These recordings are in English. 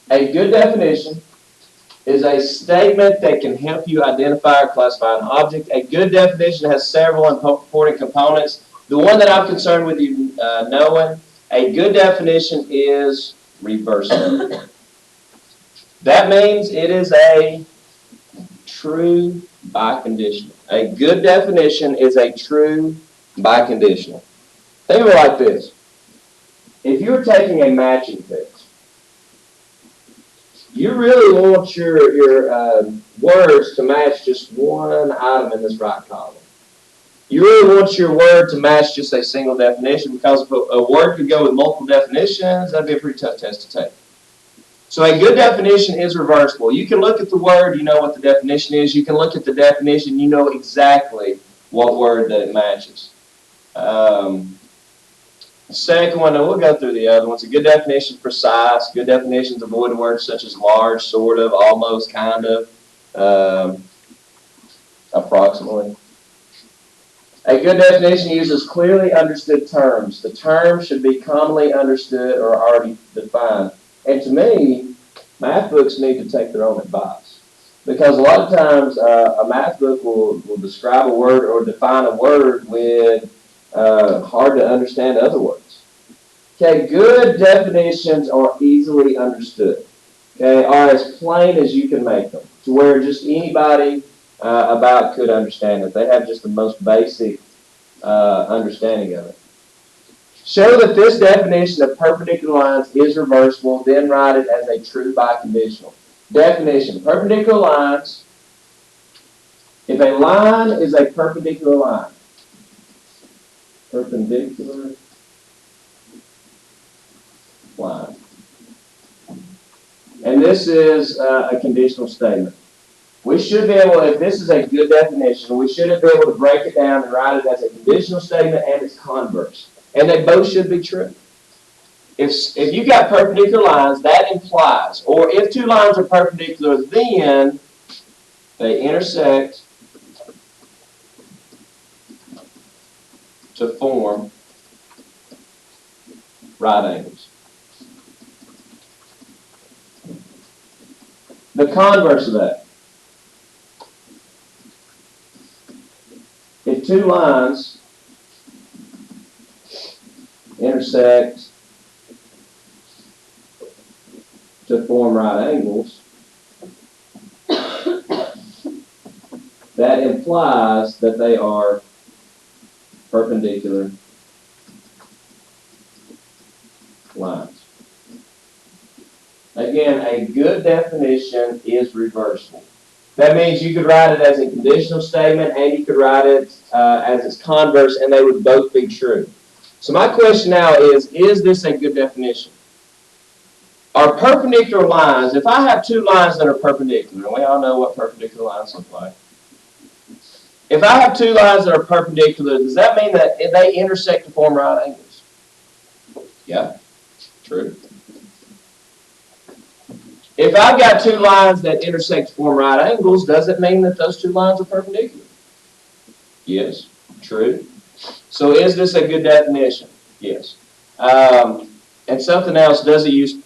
A good definition is a statement that can help you identify or classify an object. A good definition has several important components. The one that I'm concerned with you knowing, a good definition is reversible. That means it is a true biconditional. A good definition is a true biconditional. Think of it like this. If you're taking a matching test, you really want your words to match just one item in this right column. You really want your word to match just a single definition, because if a word could go with multiple definitions, that'd be a pretty tough test to take. So a good definition is reversible. You can look at the word, you know what the definition is. You can look at the definition, you know exactly what word that it matches. The second one, and we'll go through the other ones. A good definition is precise. Good definitions avoid words such as large, sort of, almost, kind of, approximately. A good definition uses clearly understood terms. The terms should be commonly understood or already defined. And to me, math books need to take their own advice. Because a lot of times a math book will describe a word or define a word with hard to understand other words. Okay, good definitions are easily understood. Okay, are as plain as you can make them, to where just anybody about could understand it. They have just the most basic understanding of it. Show that this definition of perpendicular lines is reversible, then write it as a true biconditional. Definition, perpendicular lines. If a line is a perpendicular line, perpendicular line. And this is a conditional statement. We should be able, if this is a good definition, we should be able to break it down and write it as a conditional statement and its converse. And they both should be true. If you've got perpendicular lines, that implies, or if two lines are perpendicular, then they intersect to form right angles. The converse of that. If two lines intersect to form right angles, that implies that they are perpendicular lines. Again, a good definition is reversible. That means you could write it as a conditional statement and you could write it as its converse, and they would both be true. So my question now is this a good definition? Are perpendicular lines, if I have two lines that are perpendicular, and we all know what perpendicular lines look like. If I have two lines that are perpendicular, does that mean that they intersect to form right angles? Yeah, true. If I've got two lines that intersect to form right angles, does it mean that those two lines are perpendicular? Yes, true. So is this a good definition? Yes. And something else, does it use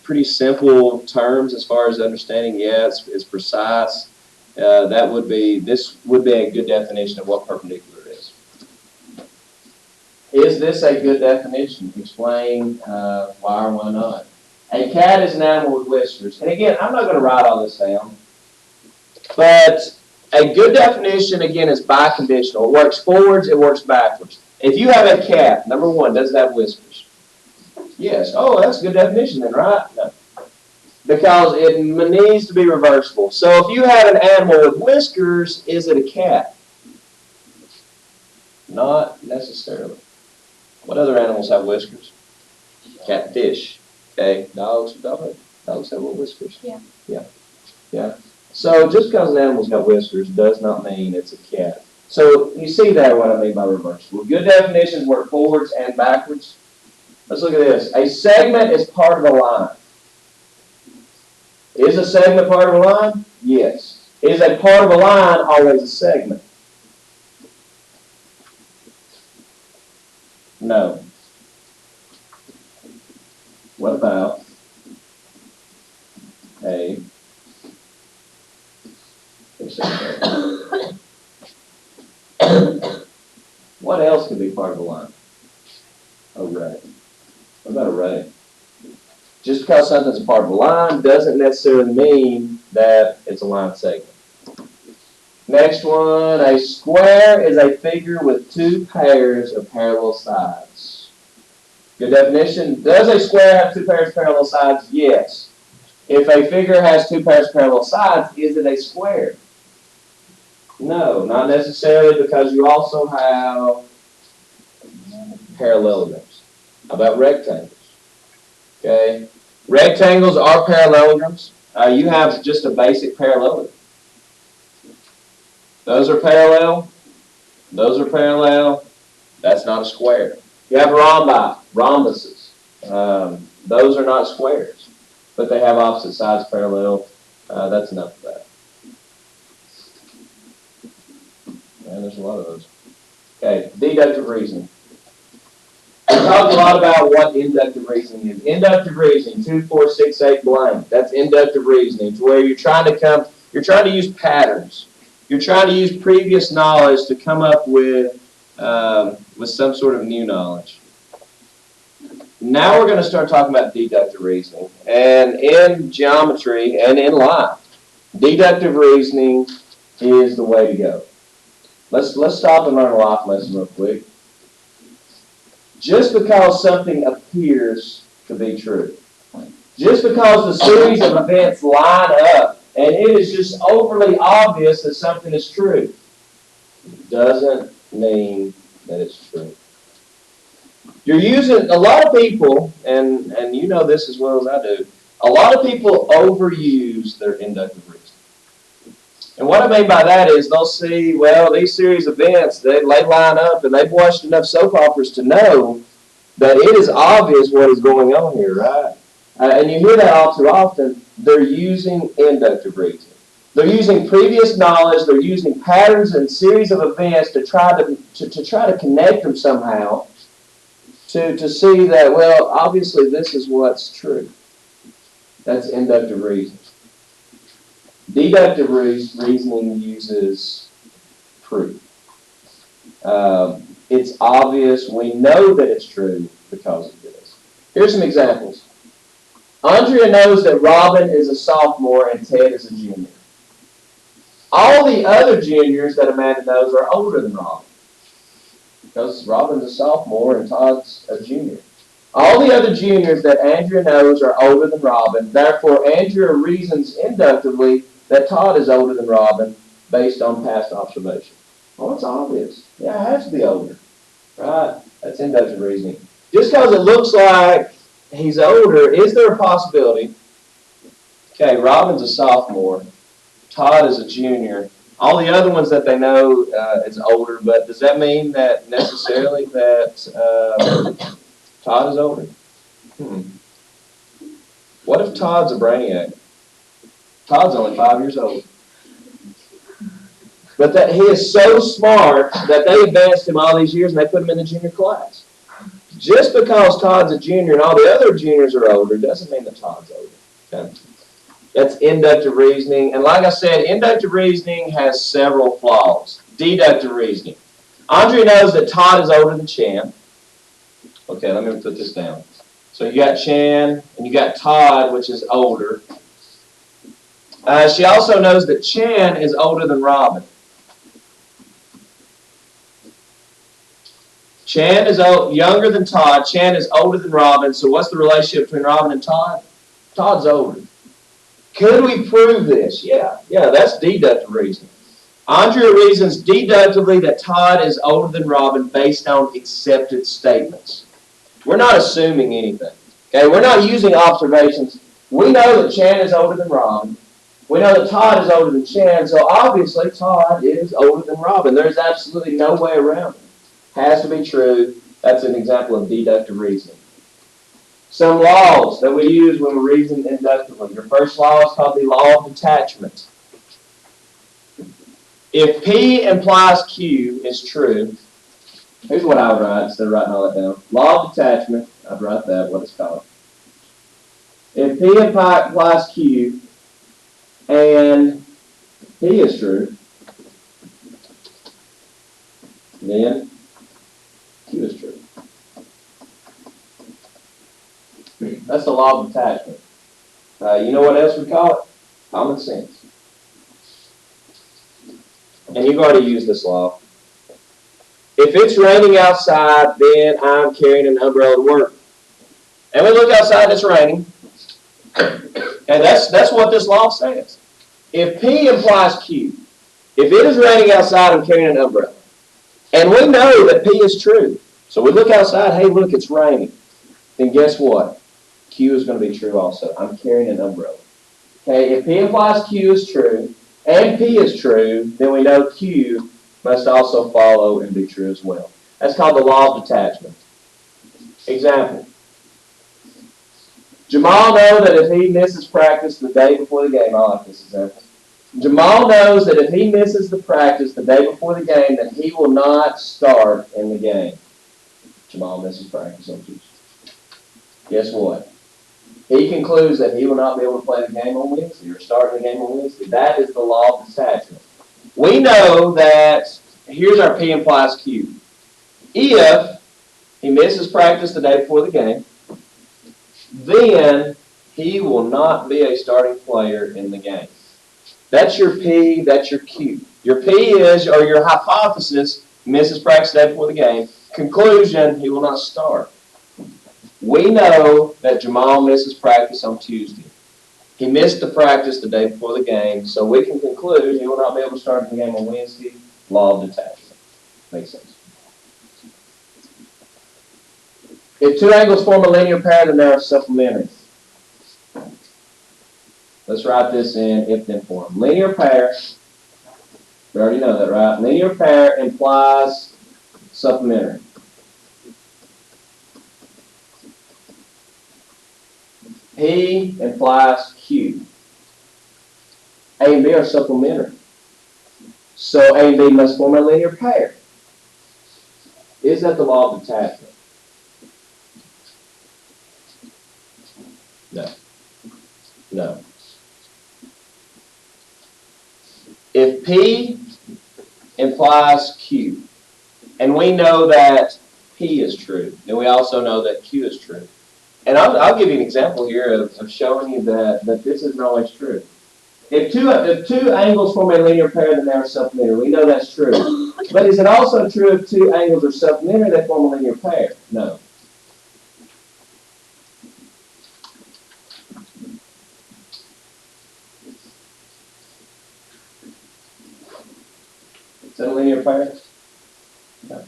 pretty simple terms as far as understanding? Yes, it's precise. This would be a good definition of what perpendicular is. Is this a good definition? Explain why or why not. A cat is an animal with whiskers. And again, I'm not going to write all this down. But a good definition, again, is biconditional. It works forwards, it works backwards. If you have a cat, number one, does it have whiskers? Yes. Oh, that's a good definition then, right? No. Because it needs to be reversible. So if you have an animal with whiskers, is it a cat? Not necessarily. What other animals have whiskers? Catfish. Okay, dogs have little whiskers. Yeah. So just because an animal's got whiskers does not mean it's a cat. So you see that what I mean by reversible. Good definitions work forwards and backwards. Let's look at this. A segment is part of a line. Is a segment part of a line? Yes. Is a part of a line always a segment? No. What about to be part of a line? Array. What about array? Just because something's a part of a line doesn't necessarily mean that it's a line segment. Next one, a square is a figure with two pairs of parallel sides. Good definition. Does a square have two pairs of parallel sides? Yes. If a figure has two pairs of parallel sides, is it a square? No, not necessarily, because you also have parallelograms. How about rectangles? Okay. Rectangles are parallelograms. You have just a basic parallelogram. Those are parallel. Those are parallel. That's not a square. You have rhombuses. Those are not squares, but they have opposite sides parallel. That's enough of that. And there's a lot of those. Okay, deductive reasoning. We talked a lot about what inductive reasoning is. Inductive reasoning, 2, 4, 6, 8 blank. That's inductive reasoning, to where you're trying to use patterns. You're trying to use previous knowledge to come up with some sort of new knowledge. Now we're going to start talking about deductive reasoning. And in geometry and in life, deductive reasoning is the way to go. Let's stop and learn a life lesson real quick. Just because something appears to be true, just because the series of events line up and it is just overly obvious that something is true, doesn't mean that it's true. You're using, a lot of people, and you know this as well as I do, a lot of people overuse their inductive reasoning. And what I mean by that is they'll see, well, these series of events, they line up, and they've watched enough soap operas to know that it is obvious what is going on here, right? And you hear that all too often. They're using inductive reasoning. They're using previous knowledge. They're using patterns and series of events to try to connect them somehow to see that, well, obviously this is what's true. That's inductive reasoning. Deductive reasoning uses proof. It's obvious. We know that it's true because of this. Here's some examples. Andrea knows that Robin is a sophomore and Ted is a junior. All the other juniors that Amanda knows are older than Robin, because Robin's a sophomore and Todd's a junior. All the other juniors that Andrea knows are older than Robin. Therefore, Andrea reasons inductively that Todd is older than Robin based on past observation. Well, it's obvious. Yeah, it has to be older. Right? That's inductive reasoning. Just because it looks like he's older, is there a possibility? Okay, Robin's a sophomore. Todd is a junior. All the other ones that they know is older, but does that mean that necessarily that Todd is older? What if Todd's a brainiac? Todd's only 5 years old. But that he is so smart that they advanced him all these years and they put him in the junior class. Just because Todd's a junior and all the other juniors are older doesn't mean that Todd's older. Okay? That's inductive reasoning. And like I said, inductive reasoning has several flaws. Deductive reasoning. Andrea knows that Todd is older than Chan. Okay, let me put this down. So you got Chan and you got Todd, which is older. She also knows that Chan is older than Robin. Chan is younger than Todd. Chan is older than Robin. So what's the relationship between Robin and Todd? Todd's older. Could we prove this? Yeah, that's deductive reasoning. Andrea reasons deductively that Todd is older than Robin based on accepted statements. We're not assuming anything. Okay, we're not using observations. We know that Chan is older than Robin. We know that Todd is older than Chan, so obviously Todd is older than Robin. There's absolutely no way around it. Has to be true. That's an example of deductive reasoning. Some laws that we use when we reason inductively. Your first law is called the law of detachment. If P implies Q is true, here's what I would write instead of writing all that down. Law of detachment, I'd write that, what it's called. If P implies Q and P is true, then That's the law of detachment. You know what else we call it? Common sense. And you've already used this law. If it's raining outside, then I'm carrying an umbrella to work. And we look outside, it's raining. And that's what this law says. If P implies Q, if it is raining outside, I'm carrying an umbrella. And we know that P is true. So we look outside, hey, look, it's raining. Then guess what? Q is going to be true also. I'm carrying an umbrella. Okay, if P implies Q is true, and P is true, then we know Q must also follow and be true as well. That's called the law of detachment. Example. Jamal knows that if he misses practice the day before the game, I like this example. Jamal knows that if he misses the practice the day before the game, then he will not start in the game. Jamal misses practice on Tuesday. Guess what? He concludes that he will not be able to play the game on Wednesday or start the game on Wednesday. That is the law of detachment. We know that, here's our P implies Q. If he misses practice the day before the game, then he will not be a starting player in the game. That's your P, that's your Q. Your P is, or your hypothesis, misses practice the day before the game. Conclusion, he will not start. We know that Jamal misses practice on Tuesday. He missed the practice the day before the game, so we can conclude he will not be able to start the game on Wednesday. Law of detachment. Makes sense. If two angles form a linear pair, then they are supplementary. Let's write this in if-then form. Linear pair, we already know that, right? Linear pair implies supplementary. P implies Q. A and B are supplementary. So A and B must form a linear pair. Is that the law of detachment? No. No. If P implies Q, and we know that P is true, then we also know that Q is true. And I'll give you an example here of showing you that this isn't always true. If two angles form a linear pair, then they are supplementary. We know that's true. But is it also true if two angles are supplementary, they form a linear pair? No. Is that a linear pair? No.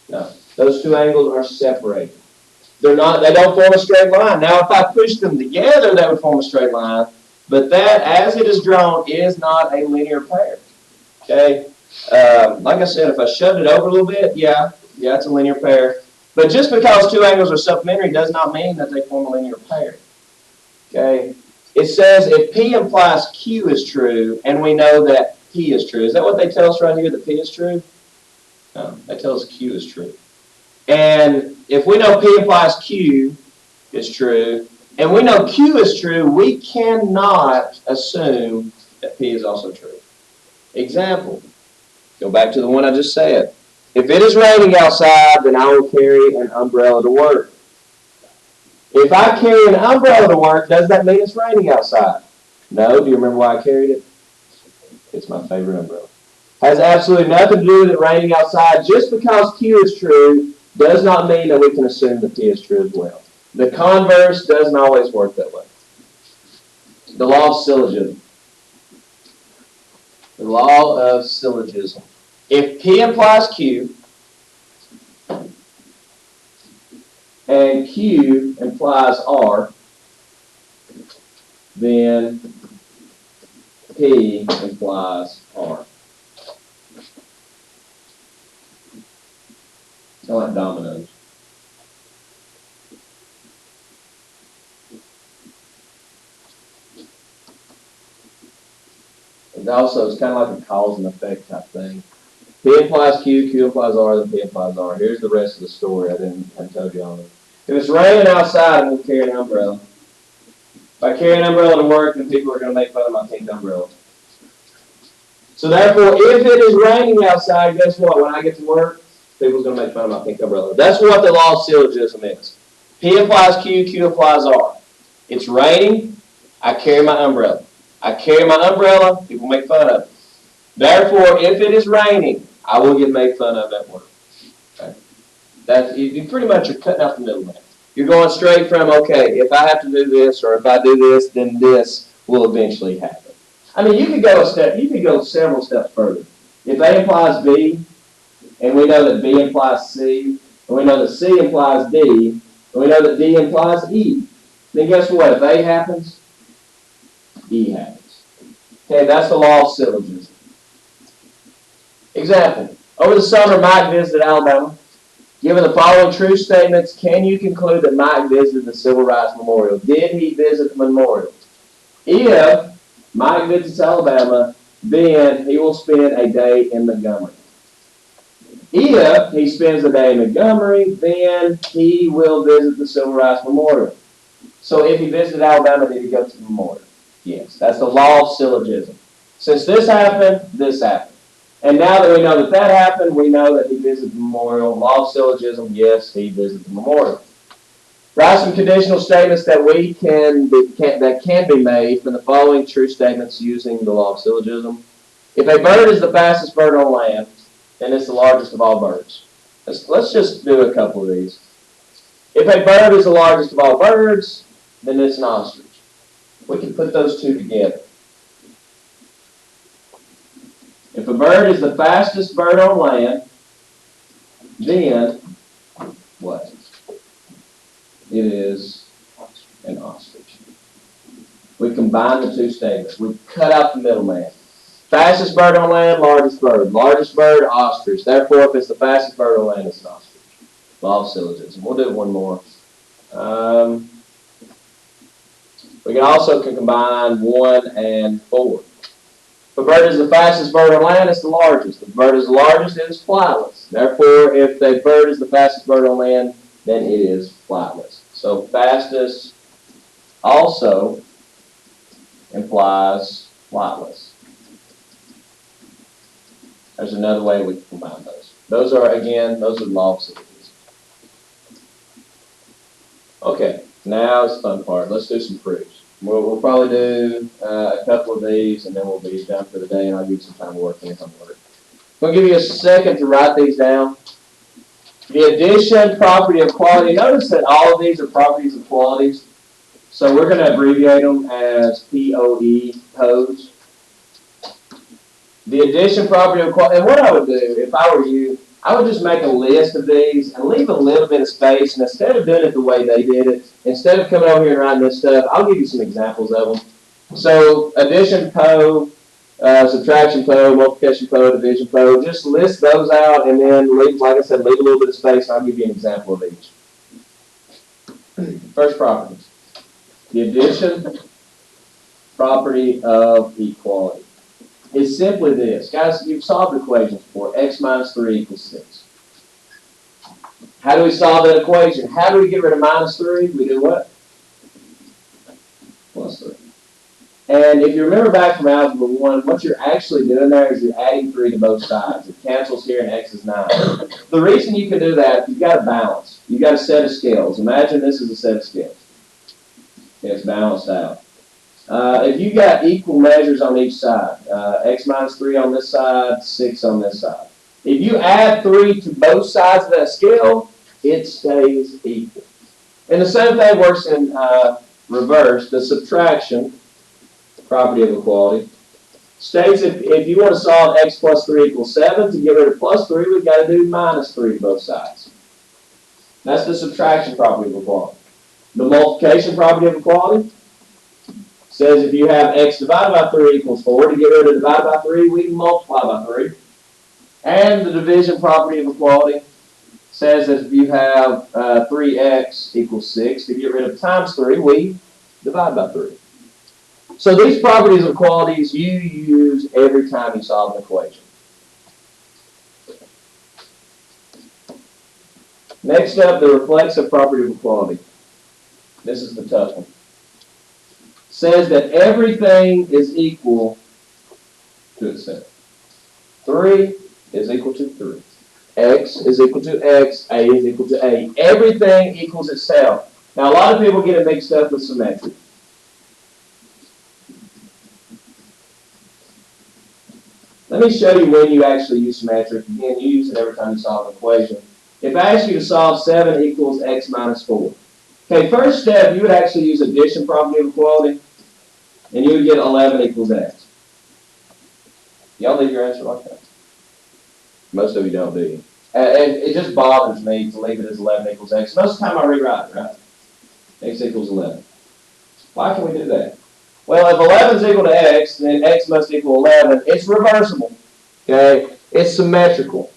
No. Those two angles are separated. They don't form a straight line. Now, if I push them together, that would form a straight line. But that, as it is drawn, is not a linear pair. Okay? Like I said, if I shoved it over a little bit, yeah, it's a linear pair. But just because two angles are supplementary does not mean that they form a linear pair. Okay? It says if P implies Q is true, and we know that P is true. Is that what they tell us right here, that P is true? No, they tell us Q is true. And if we know P implies Q is true, and we know Q is true, we cannot assume that P is also true. Example, go back to the one I just said. If it is raining outside, then I will carry an umbrella to work. If I carry an umbrella to work, does that mean it's raining outside? No. Do you remember why I carried it? It's my favorite umbrella. Has absolutely nothing to do with it raining outside. Just because Q is true does not mean that we can assume that P is true as well. The converse doesn't always work that way. The law of syllogism. The law of syllogism. If P implies Q, and Q implies R, then P implies R. I like dominoes. And also, it's kind of like a cause and effect type thing. P implies Q, Q implies R, then P implies R. Here's the rest of the story. I told you on it. If it's raining outside, I'm going to carry an umbrella. If I carry an umbrella to work, then people are going to make fun of my pink umbrella. So therefore, if it is raining outside, guess what? When I get to work, people's going to make fun of my pink umbrella. That's what the law of syllogism is. P implies Q, Q implies R. It's raining, I carry my umbrella. I carry my umbrella, people make fun of it. Therefore, if it is raining, I will get made fun of at work. Okay? You pretty much are cutting out the middleman. You're going straight from, okay, if I have to do this, or if I do this, then this will eventually happen. I mean, you could go several steps further. If A implies B, and we know that B implies C, and we know that C implies D, and we know that D implies E, then guess what? If A happens, E happens. Okay, that's the law of syllogism. Example. Over the summer, Mike visited Alabama. Given the following true statements, can you conclude that Mike visited the Civil Rights Memorial? Did he visit the memorial? If Mike visits Alabama, then he will spend a day in Montgomery. If he spends the day in Montgomery, then he will visit the Civil Rights Memorial. So if he visited Alabama, did he go to the memorial? Yes, that's the law of syllogism. Since this happened, this happened. And now that we know that that happened, we know that he visited the memorial. Law of syllogism, yes, he visited the memorial. Write some conditional statements that can be made from the following true statements using the law of syllogism. If a bird is the fastest bird on land, then it's the largest of all birds. Let's just do a couple of these. If a bird is the largest of all birds, then it's an ostrich. We can put those two together. If a bird is the fastest bird on land, then what? It is an ostrich. We combine the two statements. We cut out the middleman. Fastest bird on land, largest bird. Largest bird, ostrich. Therefore, if it's the fastest bird on land, it's an ostrich. Law of syllogism. We'll do one more. We can also combine 1 and 4. If a bird is the fastest bird on land, it's the largest. If a bird is the largest, it is flightless. Therefore, if a bird is the fastest bird on land, then it is flightless. So fastest also implies flightless. There's another way we can combine those. Those are the law of syllogism. Okay, now it's the fun part. Let's do some proofs. We'll probably do a couple of these, and then we'll be done for the day, and I'll give you some time to work in on work. I'm going to give you a second to write these down. The addition property of quality. Notice that all of these are properties of qualities. So we're going to abbreviate them as POE, POEs. The addition property of quality. And what I would do, if I were you, I would just make a list of these and leave a little bit of space. And instead of doing it the way they did it, instead of coming over here and writing this stuff, I'll give you some examples of them. So addition POE, subtraction POE, multiplication POE, division POE. Just list those out and then, leave, like I said, leave a little bit of space and I'll give you an example of each. First property. The addition property of equality is simply this. Guys, you've solved equations before. X minus 3 equals 6. How do we solve that equation? How do we get rid of minus 3? We do what? Plus 3. And if you remember back from Algebra 1, what you're actually doing there is you're adding 3 to both sides. It cancels here and X is 9. The reason you can do that, you've got a balance. You've got a set of scales. Imagine this is a set of scales. Okay, it's balanced out. If you got equal measures on each side, X minus 3 on this side, 6 on this side. If you add 3 to both sides of that scale, it stays equal. And the same thing works in reverse. The subtraction property of equality states if you want to solve X plus 3 equals 7, to get rid of plus 3, we've got to do minus 3 to both sides. That's the subtraction property of equality. The multiplication property of equality says if you have X divided by 3 equals 4, to get rid of divided by 3, we can multiply by 3. And the division property of equality says that if you have 3x equals 6, to get rid of times 3, we divide by 3. So these properties of equalities you use every time you solve an equation. Next up, the reflexive property of equality. This is the tough one. Says that everything is equal to itself. 3 is equal to 3. X is equal to X, A is equal to A. Everything equals itself. Now, a lot of people get it mixed up with symmetry. Let me show you when you actually use symmetric. Again, you use it every time you solve an equation. If I ask you to solve 7 equals X minus 4. Okay, first step, you would actually use addition property of equality, and you would get 11 equals X. Y'all leave your answer like that? Most of you don't, do you? And it just bothers me to leave it as 11 equals X. Most of the time I rewrite it, right? X equals 11. Why can we do that? Well, if 11 is equal to X, then X must equal 11. It's reversible. Okay? It's symmetrical.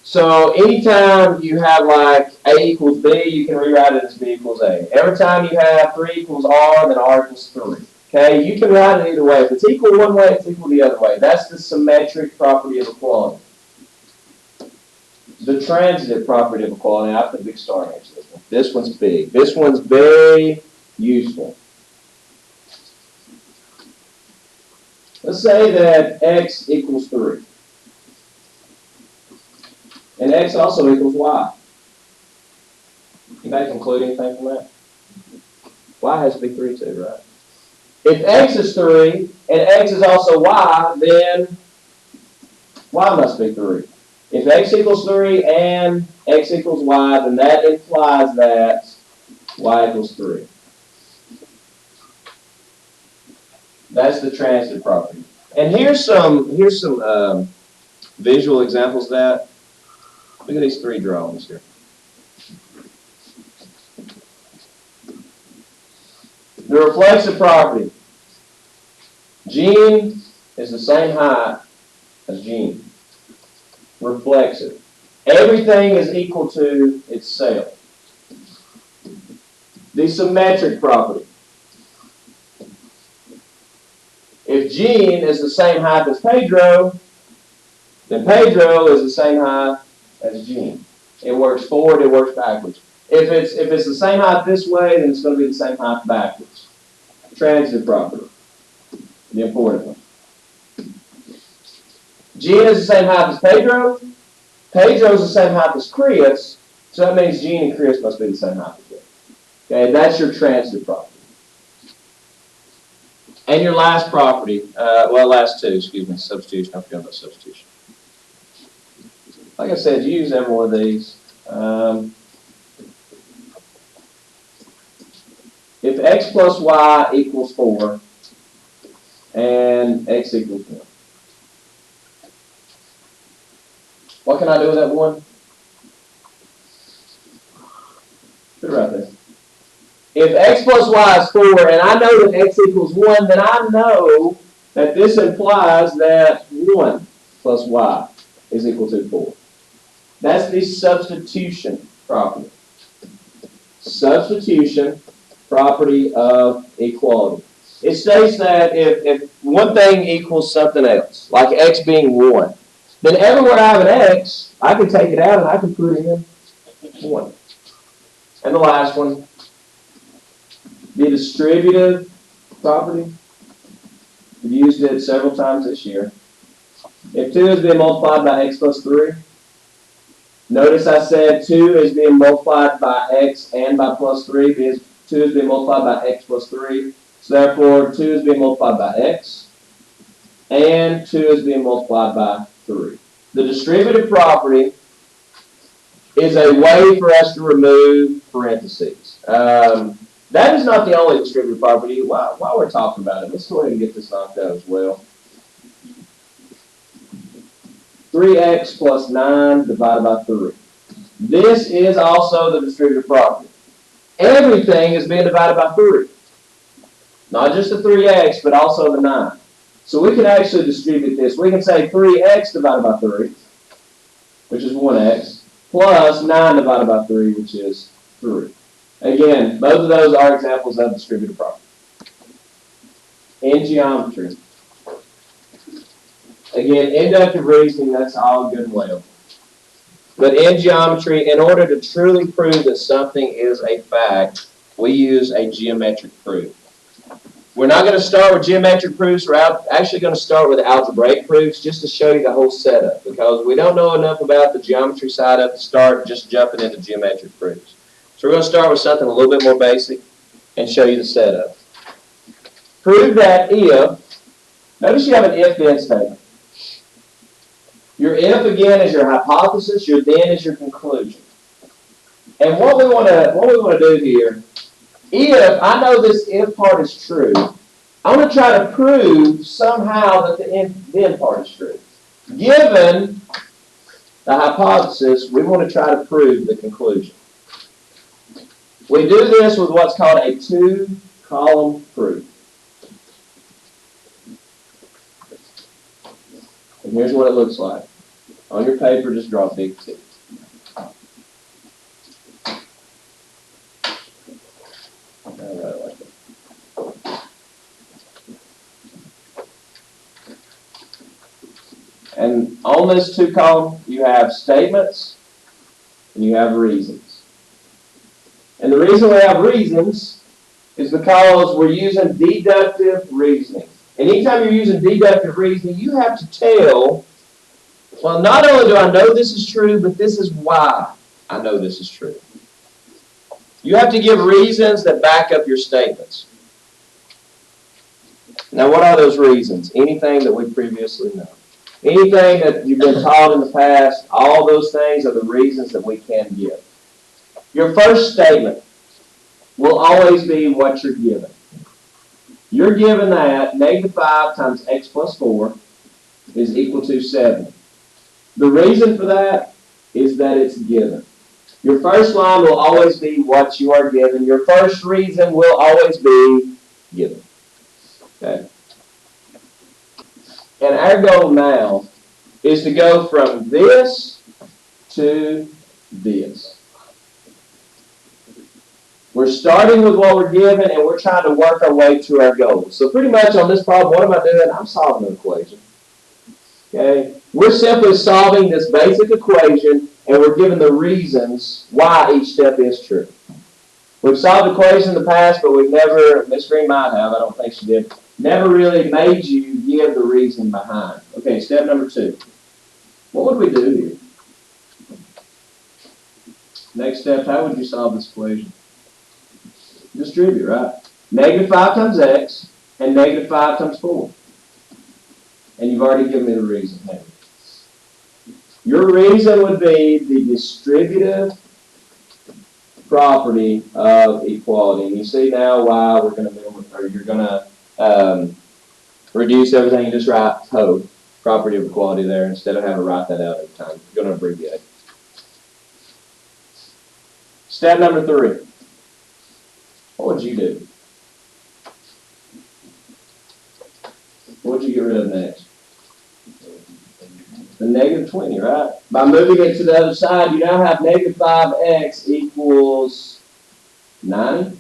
So anytime you have like A equals B, you can rewrite it as B equals A. Every time you have 3 equals R, then R equals 3. Okay? You can write it either way. If it's equal one way, it's equal the other way. That's the symmetric property of equality. The transitive property of equality, I put a big star next to this one. This one's big. This one's very useful. Let's say that X equals 3. And X also equals Y. Anybody conclude anything from that? Y has to be 3 too, right? If X is 3 and X is also Y, then Y must be 3. If X equals 3 and X equals Y, then that implies that Y equals 3. That's the transitive property. And here's some visual examples of that. Look at these 3 drawings here. The reflexive property. Gene is the same height as Gene. Reflexive. Everything is equal to itself. The symmetric property. If Gene is the same height as Pedro, then Pedro is the same height as Gene. It works forward, it works backwards. If it's the same height this way, then it's going to be the same height backwards. Transitive property. The important one. Gene is the same height as Pedro. Pedro is the same height as Chris. So that means Gene and Chris must be the same height as them. Okay, that's your transitive property. And your last property, last 2, excuse me, substitution. I forgot about substitution. Like I said, you use every one of these. If X plus Y equals 4 and X equals 1. What can I do with that 1? Put it right there. If X plus Y is 4 and I know that X equals 1, then I know that this implies that 1 plus Y is equal to 4. That's the substitution property. Substitution property of equality. It states that if one thing equals something else, like X being 1, then everywhere I have an X, I can take it out and I can put in 1. And the last one, the distributive property. We've used it several times this year. If 2 is being multiplied by X plus 3, notice I said 2 is being multiplied by X and by plus 3 because 2 is being multiplied by X plus 3. So therefore, 2 is being multiplied by X and 2 is being multiplied by 3. The distributive property is a way for us to remove parentheses. That is not the only distributive property. While we're talking about it, let's go ahead and get this knocked out as well. 3x plus 9 divided by 3. This is also the distributive property. Everything is being divided by 3. Not just the 3x, but also the 9. So we can actually distribute this. We can say 3x divided by 3, which is 1x, plus 9 divided by 3, which is 3. Again, both of those are examples of distributive property. In geometry. Again, inductive reasoning, that's all good and well. But in geometry, in order to truly prove that something is a fact, we use a geometric proof. We're not going to start with geometric proofs. We're actually going to start with algebraic proofs just to show you the whole setup, because we don't know enough about the geometry side of the start just jumping into geometric proofs. So we're going to start with something a little bit more basic and show you the setup. Prove that if, notice you have an if-then statement. Your if, again, is your hypothesis. Your then is your conclusion. And what we want to do here, if I know this if part is true, I want to try to prove somehow that the then part is true. Given the hypothesis, we want to try to prove the conclusion. We do this with what's called a two-column proof. And here's what it looks like. On your paper, just draw a big T. And on this two column, you have statements and you have reasons. And the reason we have reasons is because we're using deductive reasoning. And anytime you're using deductive reasoning, you have to tell, well, not only do I know this is true, but this is why I know this is true. You have to give reasons that back up your statements. Now, what are those reasons? Anything that we previously know. Anything that you've been taught in the past, all those things are the reasons that we can give. Your first statement will always be what you're given. You're given that -5 times x plus 4 is equal to 7. The reason for that is that it's given. Your first line will always be what you are given. Your first reason will always be given. Okay? And our goal now is to go from this to this. We're starting with what we're given, and we're trying to work our way to our goals. So pretty much on this problem, what am I doing? I'm solving an equation. Okay? We're simply solving this basic equation, and we're given the reasons why each step is true. We've solved equations in the past, but we've never, Miss Green might have, I don't think she did, never really made you give the reason behind. Okay, step number 2. What would we do here? Next step, how would you solve this equation? Distribute, right? -5 times x and -5 times 4. And you've already given me the reason, haven't you? Your reason would be the distributive property of equality. And you see now why we're going to, or you're going to reduce everything and just write total property of equality there instead of having to write that out every time. You're going to abbreviate. Step number 3. What would you do? What would you get rid of next? The -20, right? By moving it to the other side, you now have -5x equals 90.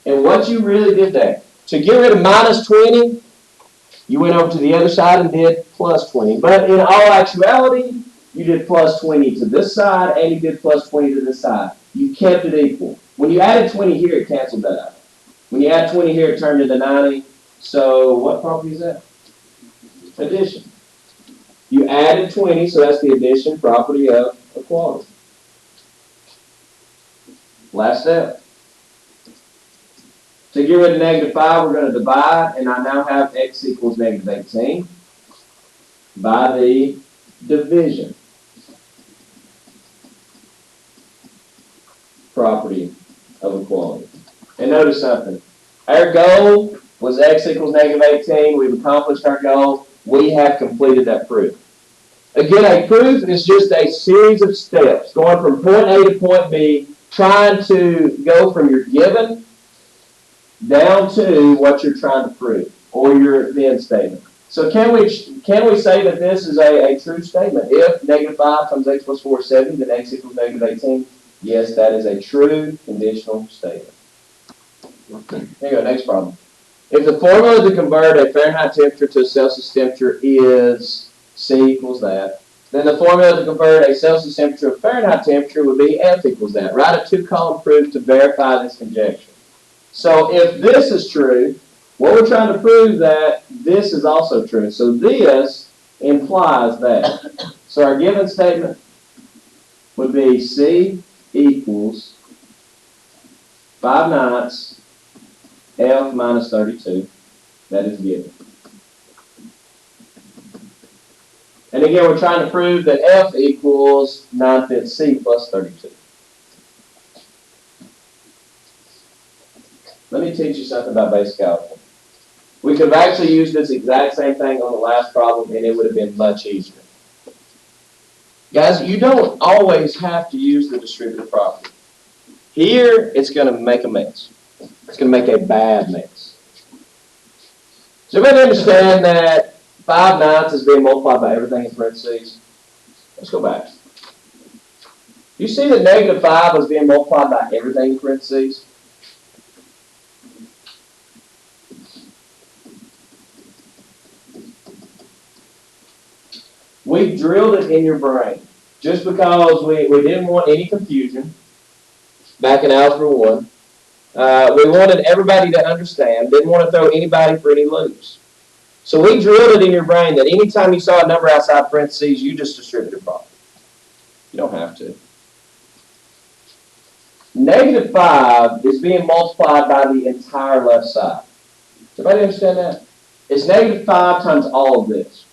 And what you really did there, to get rid of -20, you went over to the other side and did +20. But in all actuality, you did +20 to this side and you did +20 to this side. You kept it equal. When you added 20 here, it canceled that out. When you add 20 here, it turned into 90. So what property is that? Addition. You added 20, so that's the addition property of equality. Last step. To get rid of -5, we're going to divide, and I now have x equals -18 by the division property of equality. And notice something. Our goal was x equals -18. We've accomplished our goal. We have completed that proof. Again, a proof is just a series of steps going from point A to point B, trying to go from your given down to what you're trying to prove, or your then statement. So can we say that this is a true statement? If -5 times x plus 4 is 7, then x equals -18? Yes, that is a true conditional statement. Here you go, next problem. If the formula to convert a Fahrenheit temperature to a Celsius temperature is C equals that, then the formula to convert a Celsius temperature to a Fahrenheit temperature would be F equals that. Write a two-column proof to verify this conjecture. So if this is true, what we're trying to prove that this is also true. So this implies that. So our given statement would be C equals 5/9 F minus 32. That is given. And again, we're trying to prove that F equals 9/5 C plus 32. Let me teach you something about basic algebra. We could have actually used this exact same thing on the last problem, and it would have been much easier. Guys, you don't always have to use the distributive property. Here, it's going to make a mess. It's going to make a bad mess. So everybody understand that 5/9 is being multiplied by everything in parentheses? Let's go back. You see that -5 is being multiplied by everything in parentheses? We drilled it in your brain just because we didn't want any confusion back in Algebra 1. We wanted everybody to understand, didn't want to throw anybody for any loops. So we drilled it in your brain that anytime you saw a number outside parentheses, you just distribute it properly. You don't have to. -5 is being multiplied by the entire left side. Does everybody understand that? It's -5 times all of this.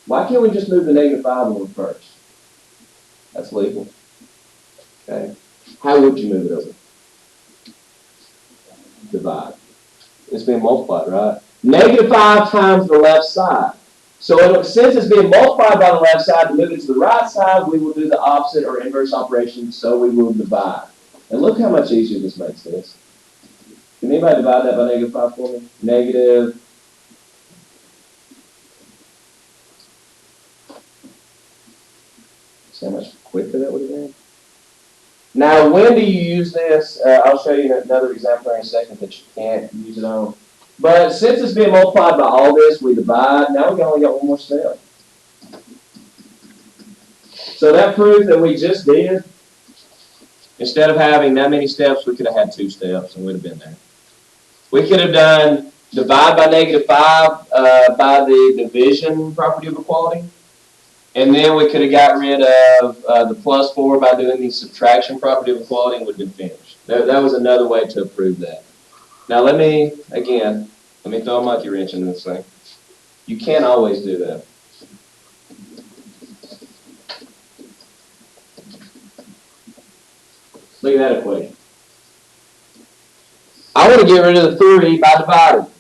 Why can't we just move the -5 over first? That's legal. Okay. How would you move it over? Divide. It's being multiplied, right? -5 times the left side. So since it's being multiplied by the left side, to move it to the right side, we will do the opposite or inverse operation, so we will divide. And look how much easier this makes this. Can anybody divide that by -5 for me? Negative. See how much quicker that would have been? Now, when do you use this? I'll show you another example in a second that you can't use it on. But since it's being multiplied by all this, we divide. Now we only got one more step. So that proves that we just did. Instead of having that many steps, we could have had 2 steps and we'd have been there. We could have done divide by -5 by the division property of equality. And then we could have got rid of the +4 by doing the subtraction property of equality and would have been finished. That was another way to prove that. Now let me throw a monkey wrench in this thing. You can't always do that. Look at that equation. I want to get rid of the 3 by dividing.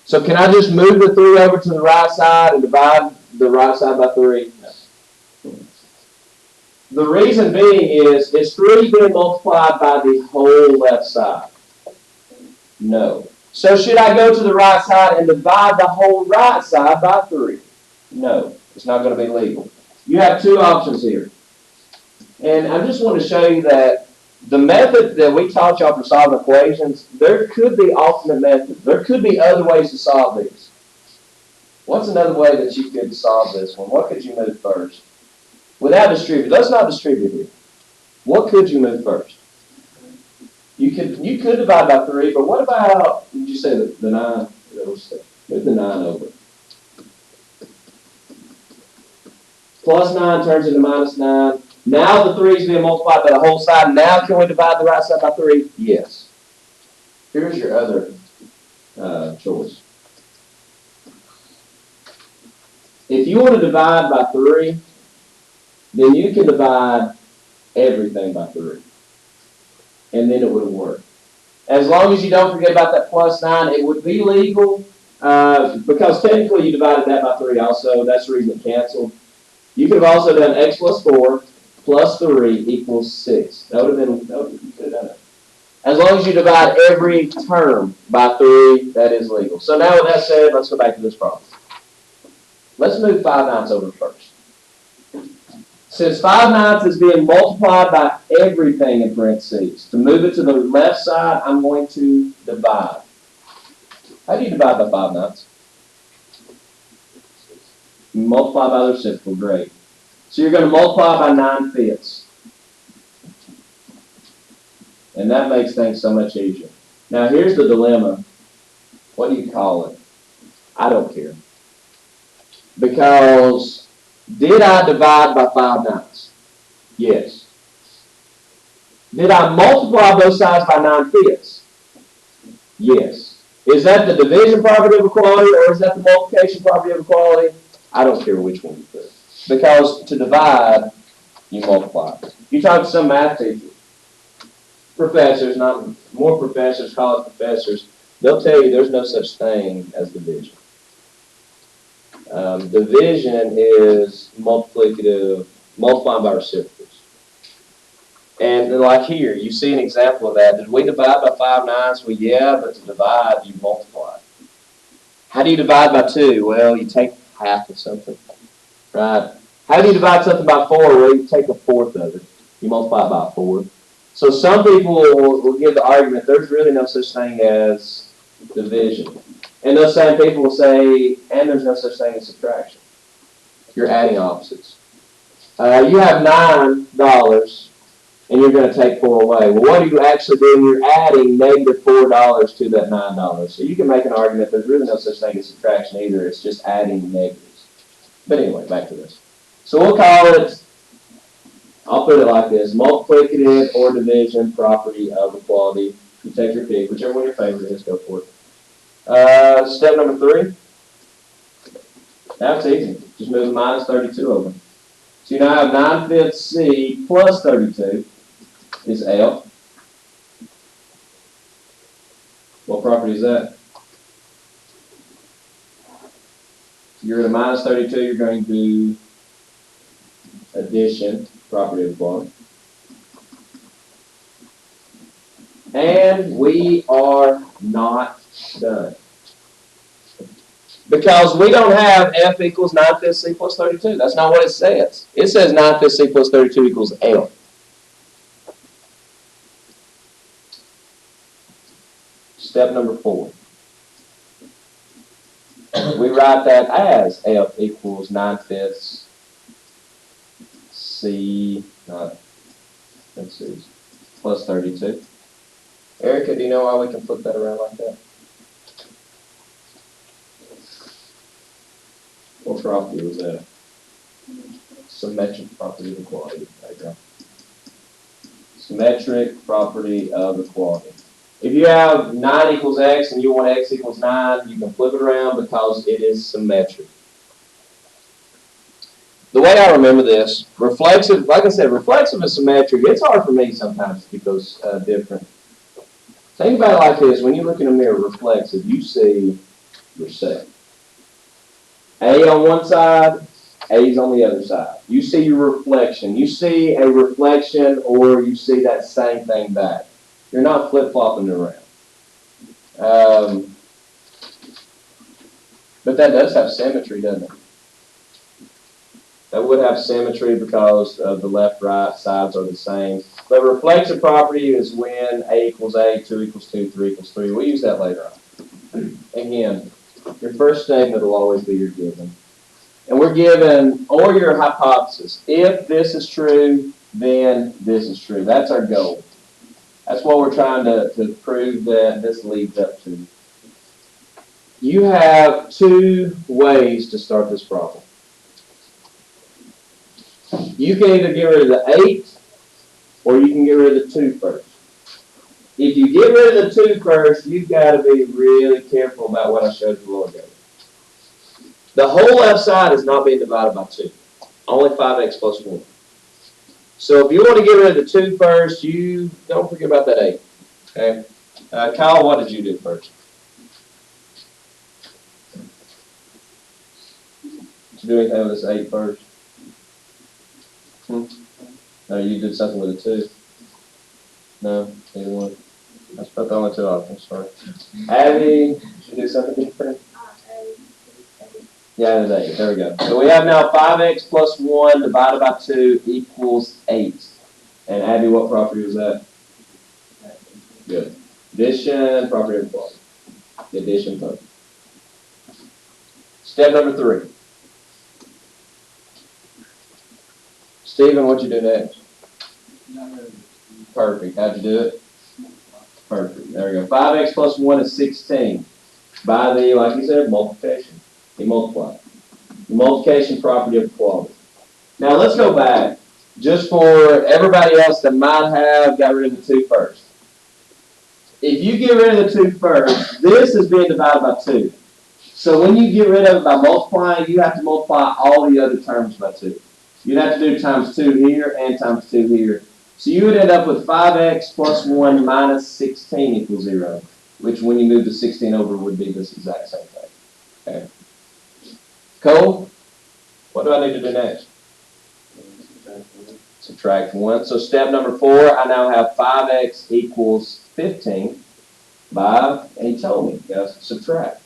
So can I just move the 3 over to the right side and divide the right side by 3? No. The reason being is 3 being multiplied by the whole left side? No. So should I go to the right side and divide the whole right side by 3? No. It's not going to be legal. You have 2 options here. And I just want to show you that the method that we taught y'all for solving equations, there could be alternate methods. There could be other ways to solve these. What's another way that you could solve this one? What could you move first? Without distribute. Let's not distribute here. What could you move first? You could divide by 3, but what about, did you say the 9? Move the 9 over. +9 turns into -9. Now the 3 is being multiplied by the whole side. Now can we divide the right side by 3? Yes. Here's your other choice. If you want to divide by 3, then you can divide everything by 3. And then it would work. As long as you don't forget about that +9, it would be legal because technically you divided that by 3 also. That's the reason it canceled. You could have also done x plus 4 plus 3 equals 6. That would have been, you could have done it. As long as you divide every term by 3, that is legal. So now with that said, let's go back to this problem. Let's move 5/9 over first. Since 5/9 is being multiplied by everything in parentheses, to move it to the left side, I'm going to divide. How do you divide by 5/9? Multiply by the reciprocal, great. So you're going to multiply by 9/5. And that makes things so much easier. Now here's the dilemma. What do you call it? I don't care. Because did I divide by 5 nines? Yes. Did I multiply both sides by 9/5? Yes. Is that the division property of equality or is that the multiplication property of equality? I don't care which one you put. Because to divide, you multiply. You talk to some math teachers, professors, not more professors, college professors, they'll tell you there's no such thing as division. Division is multiplicative, multiplying by reciprocals. And like here, you see an example of that. Did we divide by 5 nines? Well, yeah, but to divide, you multiply. How do you divide by 2? Well, you take half of something, right? How do you divide something by 4? Well, you take a fourth of it. You multiply it by 4. So some people will give the argument there's really no such thing as division. And those same people will say, and there's no such thing as subtraction. You're adding opposites. You have $9 and you're going to take 4 away. Well, what are you actually doing? You're adding negative $4 to that $9. So you can make an argument there's really no such thing as subtraction either. It's just adding negatives. But anyway, back to this. So we'll call it, I'll put it like this, multiplicative or division property of equality. You take your pick, whichever one your favorite is, go for it. Step number 3. Now it's easy. Just move the minus 32 over. So you now have 9/5 C plus 32 is F. What property is that? You're at a minus 32, you're going to do addition, property of equality. And we are not done. Because we don't have F equals 9/5 C plus 32. That's not what it says. It says 9/5 C plus 32 equals F. Step number 4. We write that as F equals 9/5 C, let's see, plus 32. Erica, do you know why we can flip that around like that? What property was that? Symmetric property of equality. There you go. Symmetric property of equality. If you have 9 equals x and you want x equals 9, you can flip it around because it is symmetric. The way I remember this, reflexive, like I said, reflexive and symmetric, it's hard for me sometimes to keep those different. Think about it like this. When you look in a mirror, reflexive, you see yourself. A on one side, A's on the other side. You see your reflection. You see a reflection or you see that same thing back. You're not flip-flopping it around. But that does have symmetry, doesn't it? That would have symmetry because the left-right sides are the same. But reflexive property is when A equals A, 2 equals 2, 3 equals 3. We'll use that later on. Again, your first statement will always be your given. And we're given, or your hypothesis. If this is true, then this is true. That's our goal. That's what we're trying to prove that this leads up to. You have 2 ways to start this problem. You can either get rid of the 8 or you can get rid of the 2 first. If you get rid of the 2 first, you've got to be really careful about what I showed you a little ago. The whole left side is not being divided by 2. Only 5x plus 1. So if you want to get rid of the 2 first, you don't forget about that 8. Okay? Kyle, what did you do first? Did you do anything with this 8 first? No, you did something with a 2. No, either one. That's about the only 2 options, sorry. Abby, did you do something different? Yeah, it is 8. There we go. So we have now 5x plus 1 divided by 2 equals 8. And Abby, what property was that? Good. Addition, property of equality. The addition property. Step number 3. Stephen, what'd you do next? Perfect. How'd you do it? Perfect. There we go. 5x plus 1 is 16. By the, like you said, multiplication. You multiply. The multiplication property of equality. Now let's go back. Just for everybody else that might have got rid of the 2 first. If you get rid of the 2 first, this is being divided by 2. So when you get rid of it by multiplying, you have to multiply all the other terms by 2. You'd have to do times 2 here and times 2 here. So you would end up with 5x plus 1 minus 16 equals 0, which when you move the 16 over would be this exact same thing. Okay. Cole, what do I need to do next? Subtract 1. So step number 4, I now have 5x equals 15 by, and he told me, guys, subtract.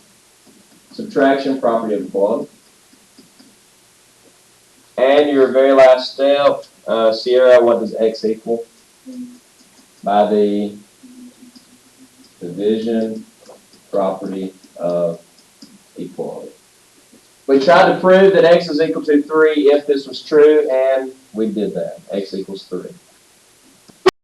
Subtraction, property of equality. And your very last step, Sierra, what does x equal? By the division property of equality. We tried to prove that x is equal to 3 if this was true, and we did that. X equals 3.